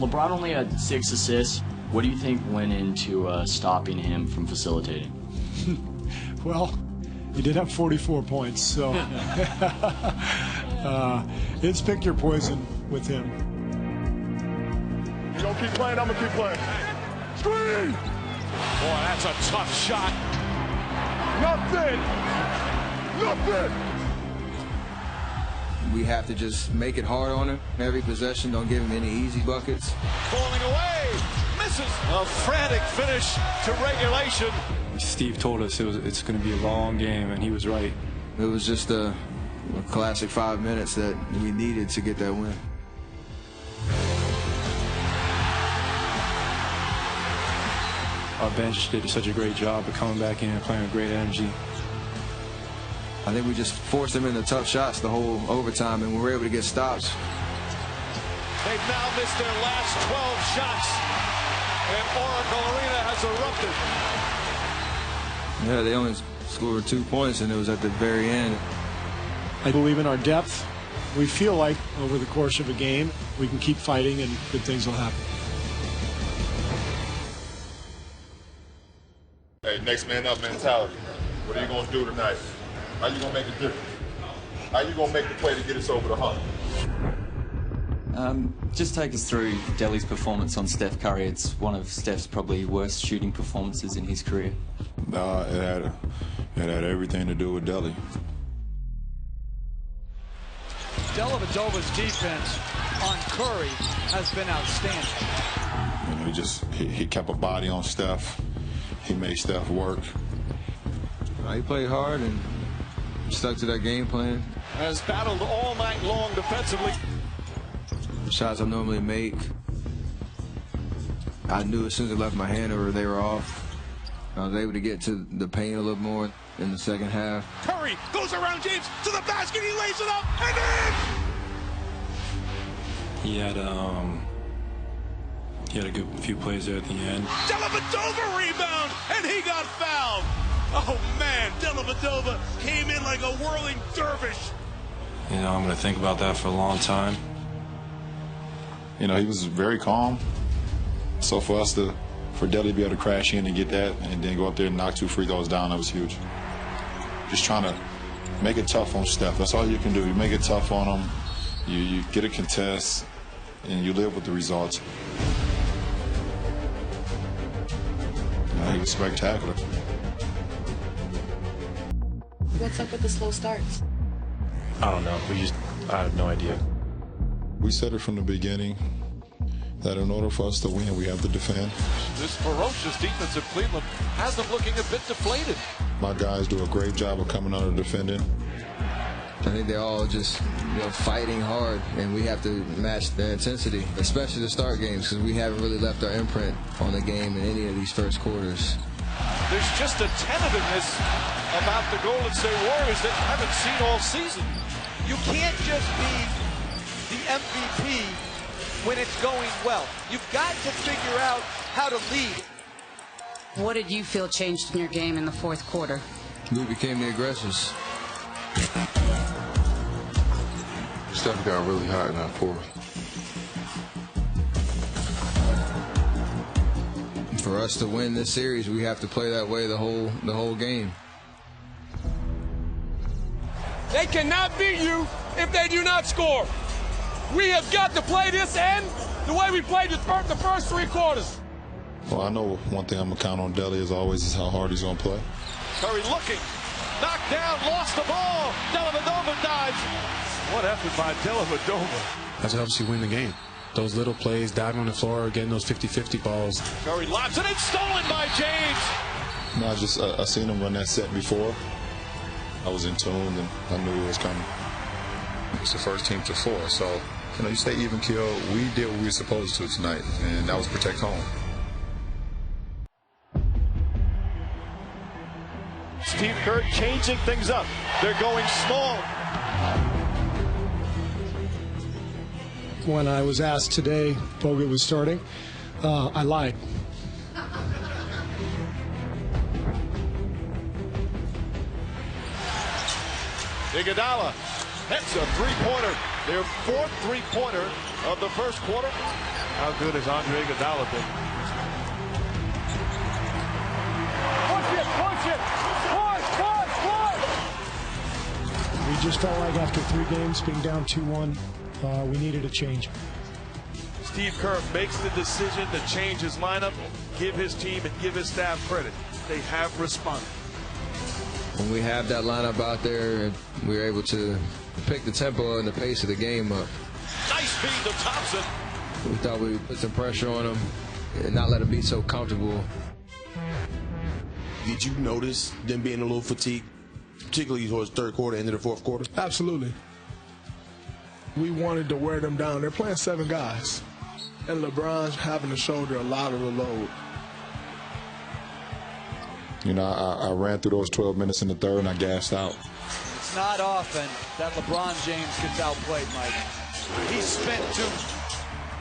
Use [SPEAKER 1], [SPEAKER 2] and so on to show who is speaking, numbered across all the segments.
[SPEAKER 1] LeBron only had 6 assists. What do you think went into stopping him from facilitating?
[SPEAKER 2] Well, he did have 44 points, so it's pick your poison with him.
[SPEAKER 3] You gonna keep playing? I'm gonna keep playing. Screen!
[SPEAKER 4] Boy, that's a tough shot.
[SPEAKER 3] Nothing! Nothing!
[SPEAKER 5] We have to just make it hard on him. Every possession, don't give him any easy buckets.
[SPEAKER 4] Falling away, misses. A frantic finish to regulation.
[SPEAKER 6] Steve told us it's going to be a long game, and he was right.
[SPEAKER 5] It was just a classic 5 minutes that we needed to get that win.
[SPEAKER 6] Our bench did such a great job of coming back in and playing with great energy.
[SPEAKER 5] I think we just forced them into tough shots the whole overtime, and we were able to get stops.
[SPEAKER 4] They've now missed their last 12 shots, and Oracle Arena has erupted.
[SPEAKER 5] Yeah, they only scored 2 points, and it was at the very end.
[SPEAKER 2] I believe in our depth. We feel like over the course of a game, we can keep fighting and good things will happen.
[SPEAKER 3] Hey, next man up mentality. What are you gonna do tonight? How you gonna make a difference? How you gonna make the play to get us over the hump?
[SPEAKER 7] Just take us through Delly's performance on Steph Curry. It's one of Steph's probably worst shooting performances in his career.
[SPEAKER 8] It had everything to do with Delly.
[SPEAKER 9] Dellavedova's defense on Curry has been outstanding.
[SPEAKER 8] He kept a body on Steph. He made Steph work.
[SPEAKER 5] He played hard and stuck to that game plan.
[SPEAKER 4] Has battled all night long defensively.
[SPEAKER 5] Shots I normally make, I knew as soon as it left my hand or they were off. I was able to get to the paint a little more in the second half.
[SPEAKER 4] Curry goes around James to the basket. He lays it up and in.
[SPEAKER 6] He had a good few plays there at the end.
[SPEAKER 4] Dellavedova rebound, and he got fouled. Oh man, Dellavedova came in like a whirling dervish.
[SPEAKER 6] I'm going to think about that for a long time.
[SPEAKER 8] He was very calm. So for Delly to be able to crash in and get that and then go up there and knock 2 free throws down, that was huge. Just trying to make it tough on Steph. That's all you can do. You make it tough on him. You get a contest, and you live with the results. He was spectacular.
[SPEAKER 10] What's up with the slow starts?
[SPEAKER 6] I don't know. I have no idea.
[SPEAKER 8] We said it from the beginning that in order for us to win, we have to defend.
[SPEAKER 4] This ferocious defense of Cleveland has them looking a bit deflated.
[SPEAKER 8] My guys do a great job of coming under defending.
[SPEAKER 5] I think they're all just fighting hard, and we have to match their intensity, especially the start games, because we haven't really left our imprint on the game in any of these first quarters.
[SPEAKER 4] There's just a tentativeness about the Golden State Warriors that you haven't seen all season.
[SPEAKER 9] You can't just be the MVP when it's going well. You've got to figure out how to lead.
[SPEAKER 10] What did you feel changed in your game in the fourth quarter?
[SPEAKER 5] We became the aggressors.
[SPEAKER 8] Steph got really hot in that fourth.
[SPEAKER 5] For us to win this series, we have to play that way the whole game.
[SPEAKER 11] They cannot beat you if they do not score. We have got to play this end the way we played the first 3 quarters.
[SPEAKER 8] Well, I know one thing I'm going to count on Delly as always is how hard he's going to play.
[SPEAKER 4] Curry looking, knocked down, lost the ball. Dellavedova dives. What effort by Dellavedova.
[SPEAKER 6] That's what helps you win the game. Those little plays, diving on the floor, getting those 50-50 balls.
[SPEAKER 4] Curry lobs it, it's stolen by James.
[SPEAKER 8] I seen him run that set before. I was in tune, and I knew it was coming.
[SPEAKER 12] It's the first team to 4, so you stay even, kill. We did what we were supposed to tonight, and that was protect home.
[SPEAKER 4] Steve Kerr changing things up. They're going small.
[SPEAKER 2] When I was asked today if Bogut was starting, I lied.
[SPEAKER 4] Iguodala That's a three-pointer. Their fourth three-pointer of the first quarter. How good has Andre Iguodala been?
[SPEAKER 2] Push it! We just felt like after 3 games being down 2-1, we needed a change.
[SPEAKER 4] Steve Kerr makes the decision to change his lineup, give his team and give his staff credit. They have responded.
[SPEAKER 5] When we have that lineup out there, we're able to pick the tempo and the pace of the game up.
[SPEAKER 4] Nice feed to Thompson.
[SPEAKER 5] We thought we would put some pressure on them and not let them be so comfortable.
[SPEAKER 13] Did you notice them being a little fatigued, particularly towards third quarter, into the fourth quarter?
[SPEAKER 14] Absolutely. We wanted to wear them down. They're playing 7 guys, and LeBron's having to shoulder a lot of the load.
[SPEAKER 8] You know, I ran through those 12 minutes in the third and I gassed out.
[SPEAKER 9] It's not often that LeBron James gets outplayed, Mike. He spent 2.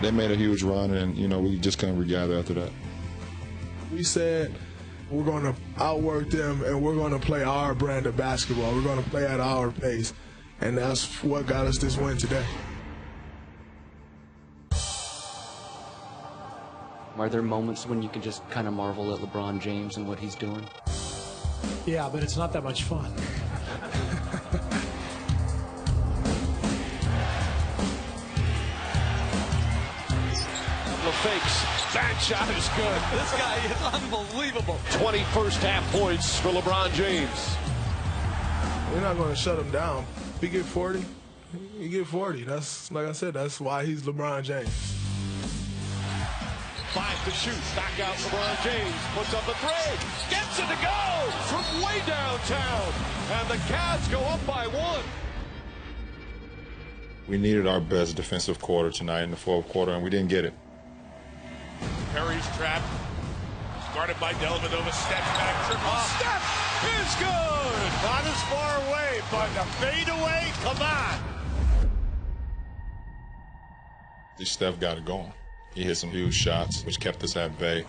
[SPEAKER 8] They made a huge run, and, you know, we just couldn't regather after that.
[SPEAKER 14] We said we're going to outwork them and we're going to play our brand of basketball. We're going to play at our pace, and that's what got us this win today.
[SPEAKER 15] Are there moments when you can just kind of marvel at LeBron James and what he's doing?
[SPEAKER 2] Yeah, but it's not that much fun.
[SPEAKER 4] Couple of fakes. That shot is good.
[SPEAKER 9] This guy is unbelievable.
[SPEAKER 4] 20 first half points for LeBron James.
[SPEAKER 14] We're not going to shut him down. If he get 40, he get 40. That's, like I said, that's why he's LeBron James.
[SPEAKER 4] 5 to shoot. Back out LeBron James. Puts up a 3. Gets it to go from way downtown. And the Cavs go up by 1.
[SPEAKER 8] We needed our best defensive quarter tonight in the fourth quarter, and we didn't get it.
[SPEAKER 4] Perry's trap. Guarded by Dellavedova. Steps back. Triple. Step is good. Not as far away, but the fade away. Come on.
[SPEAKER 8] Steph got it going. He hit some huge shots, which kept us at bay.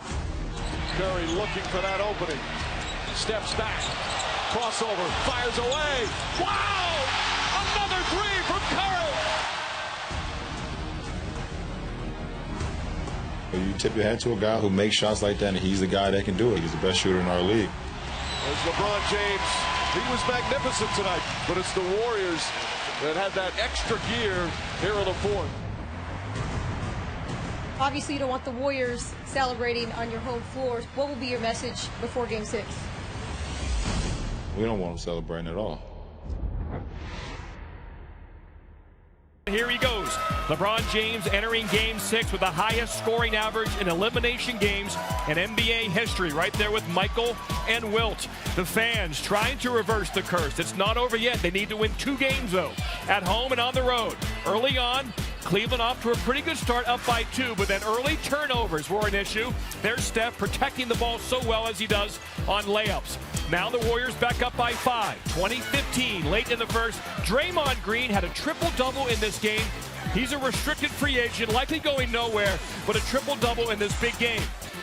[SPEAKER 4] Curry looking for that opening. Steps back. Crossover. Fires away. Wow! Another 3 from Curry.
[SPEAKER 8] You tip your hat to a guy who makes shots like that, and he's the guy that can do it. He's the best shooter in our league.
[SPEAKER 4] There's LeBron James. He was magnificent tonight, but it's the Warriors that had that extra gear here in the fourth.
[SPEAKER 16] Obviously, you don't want the Warriors celebrating on your home floor. What will be your message before Game 6?
[SPEAKER 8] We don't want them celebrating at all.
[SPEAKER 17] Here he goes. LeBron James entering Game 6 with the highest scoring average in elimination games in NBA history, right there with Michael and Wilt. The fans trying to reverse the curse. It's not over yet. They need to win 2 games, though, at home and on the road. Early on, Cleveland off to a pretty good start, up by 2, but then early turnovers were an issue. There's Steph protecting the ball so well as he does on layups. Now the Warriors back up by 5. 2015, late in the first, Draymond Green had a triple-double in this game. He's a restricted free agent, likely going nowhere, but a triple-double in this big game.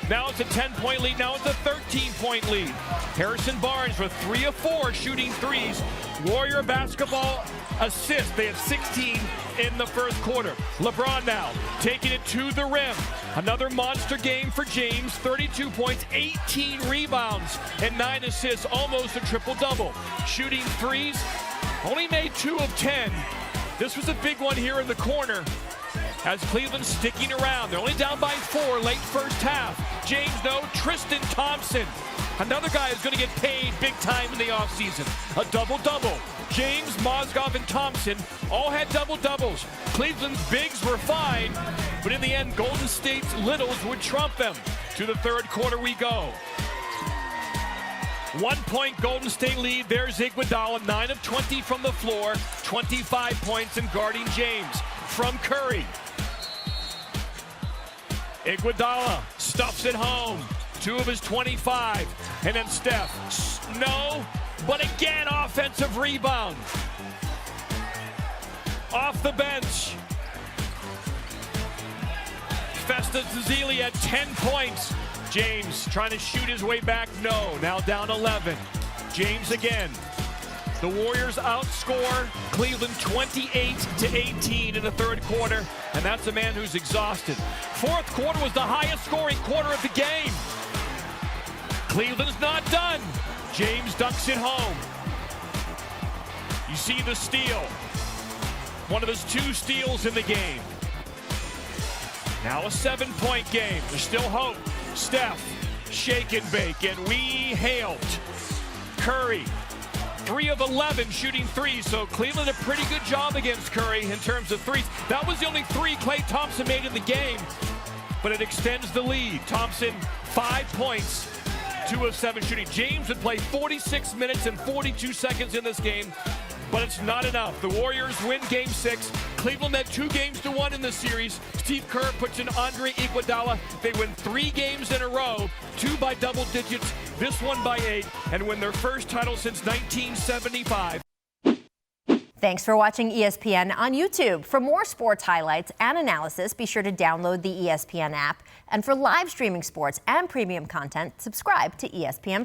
[SPEAKER 17] Now it's a 10-point lead. Now it's a 13-point lead. Harrison Barnes with 3 of 4 shooting threes. Warrior basketball assists. They had 16 in the first quarter. LeBron now taking it to the rim. Another monster game for James. 32 points, 18 rebounds, and 9 assists. Almost a triple-double. Shooting threes. Only made 2 of 10. This was a big one here in the corner, as Cleveland sticking around. They're only down by 4 late first half. James, no. Tristan Thompson, another guy who's going to get paid big time in the offseason. A double-double. James, Mozgov, and Thompson all had double-doubles. Cleveland's bigs were fine, but in the end, Golden State's littles would trump them. To the third quarter we go. 1-point Golden State lead. There's Iguodala, 9 of 20 from the floor, 25 points and guarding James. From Curry. Iguodala stuffs it home. 2 of his 25. And then Steph. No, but again, offensive rebound. Off the bench. Festus Ezeli at 10 points. James trying to shoot his way back. No, now down 11. James again. The Warriors outscore Cleveland 28-18 in the third quarter, and that's a man who's exhausted. Fourth quarter was the highest scoring quarter of the game. Cleveland's not done. James dunks it home. You see the steal. One of his 2 steals in the game. Now a 7-point game. There's still hope. Steph, shake and bake, and we hailed. Curry, 3 of 11 shooting threes, so Cleveland a pretty good job against Curry in terms of threes. That was the only 3 Klay Thompson made in the game, but it extends the lead. Thompson, 5 points, 2 of 7 shooting. James would play 46 minutes and 42 seconds in this game, but it's not enough. The Warriors win Game 6. Cleveland had 2 games to 1 in this series. Steve Kerr puts in Andre Iguodala. They win 3 games in a row, 2 by double digits, this one by 8, and win their first title since 1975.
[SPEAKER 18] Thanks for watching ESPN on YouTube. For more sports highlights and analysis, be sure to download the ESPN app. And for live streaming sports and premium content, subscribe to ESPN+.